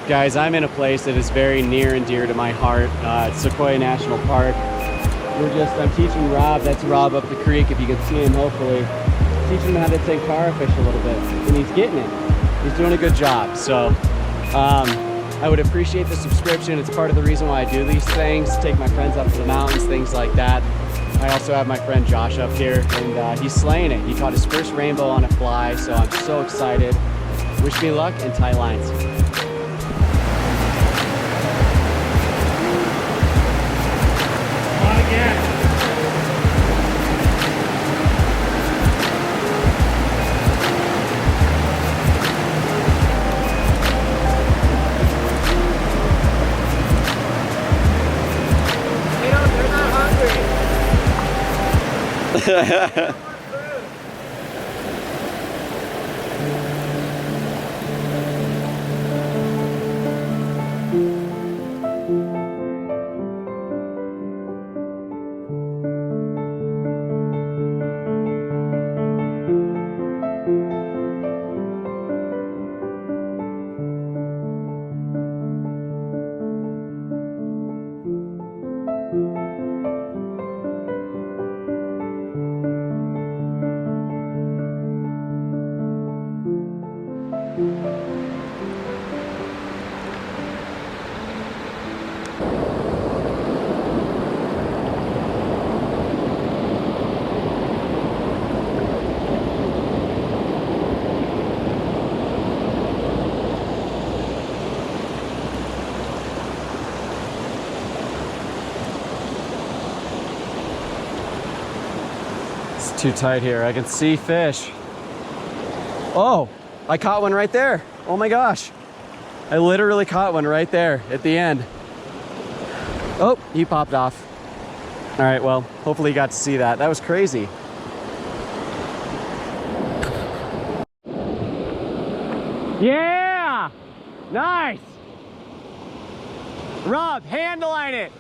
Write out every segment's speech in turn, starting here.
Guys, I'm in a place that is very near and dear to my heart. It's Sequoia National Park. I'm teaching Rob, that's Rob up the creek, if you can see him hopefully. Teaching him how to Tenkara fish a little bit, and he's getting it. He's doing a good job. So I would appreciate the subscription. It's part of the reason why I do these things, take my friends up to the mountains, things like that. I also have my friend Josh up here, and he's slaying it. He caught his first rainbow on a fly, so I'm so excited. Wish me luck and tight lines. On again. They're not hungry. It's too tight here. I can see fish. Oh, I caught one right there. Oh my gosh. I literally caught one right there at the end. Oh, he popped off. All right, well, hopefully you got to see that. That was crazy. Yeah! Nice! Rob, handline it.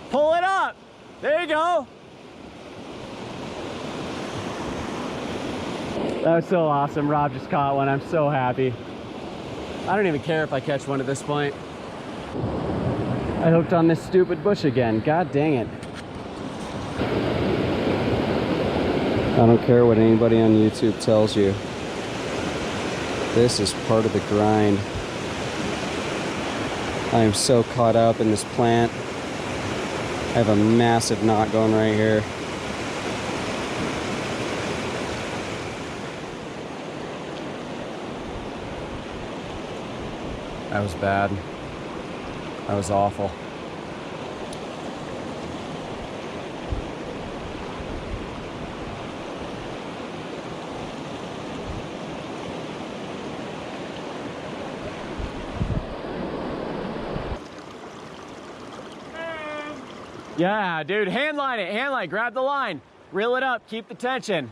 Pull it up. There you go. That was so awesome. Rob just caught one. I'm so happy. I don't even care if I catch one at this point. I hooked on this stupid bush again. God dang it. I don't care what anybody on YouTube tells you. This is part of the grind. I am so caught up in this plant. I have a massive knot going right here. That was bad. That was awful. Yeah, dude, handline it, handline, grab the line. Reel it up, keep the tension.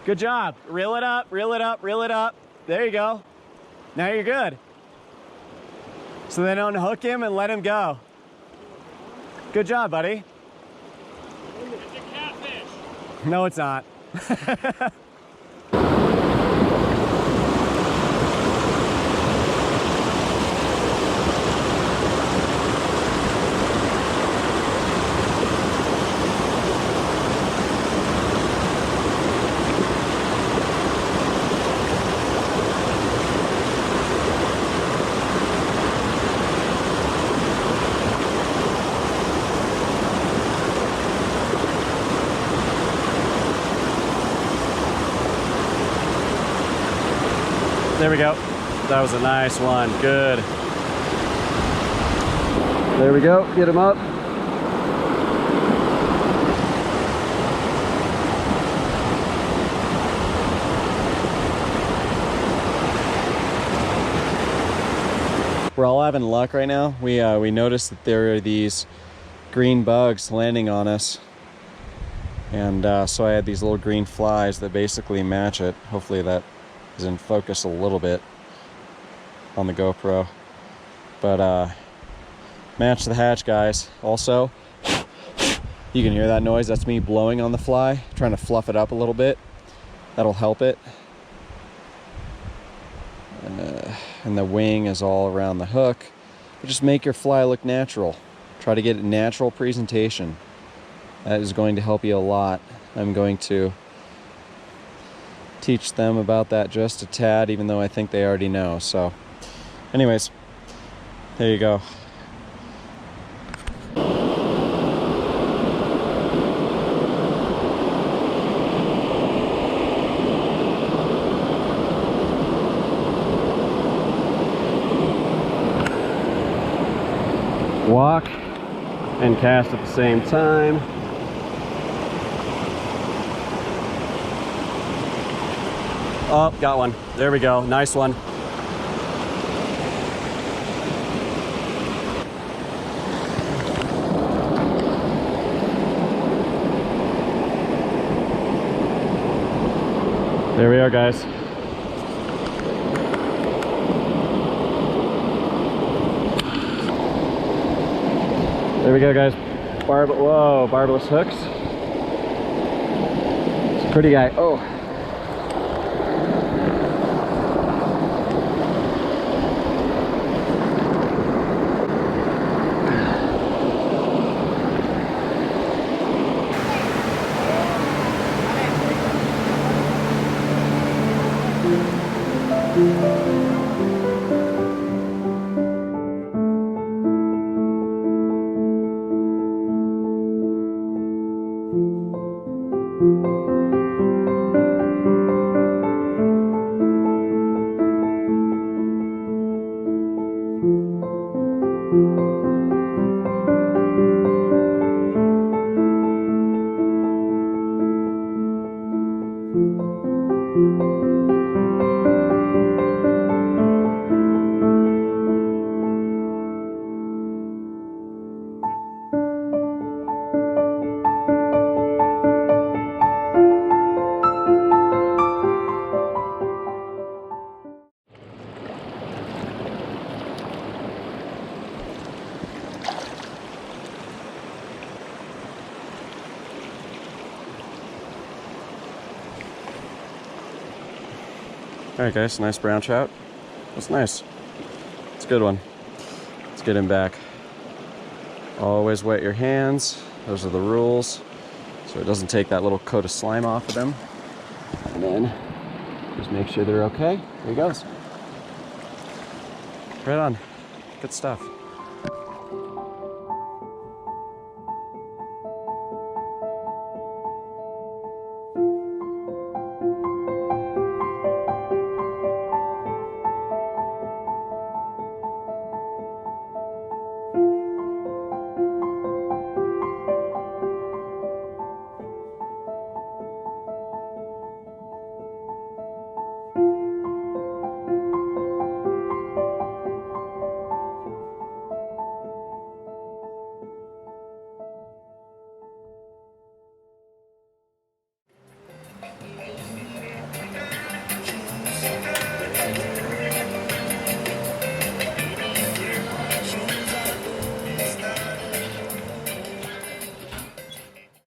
Good job. Reel it up, reel it up, reel it up. There you go. Now you're good. So then unhook him and let him go. Good job, buddy. It's a catfish. No, it's not. There we go. That was a nice one. Good. There we go. Get him up. We're all having luck right now. We noticed that there are these green bugs landing on us. And so I had these little green flies that basically match it. Hopefully that is in focus a little bit on the GoPro, but match the hatch, guys. Also, you can hear that noise. That's me blowing on the fly, trying to fluff it up a little bit. That'll help it. And and the wing is all around the hook. But just make your fly look natural. Try to get a natural presentation. That is going to help you a lot. I'm going to teach them about that just a tad, even though I think they already know. So anyways, there you go. Walk and cast at the same time. Oh, got one. There we go. Nice one. There we are, guys. There we go, guys. Whoa, barbless hooks. It's a pretty guy. Oh. Alright guys, nice brown trout. That's nice. It's a good one. Let's get him back. Always wet your hands. Those are the rules. So it doesn't take that little coat of slime off of them. And then just make sure they're okay. There he goes. Right on. Good stuff.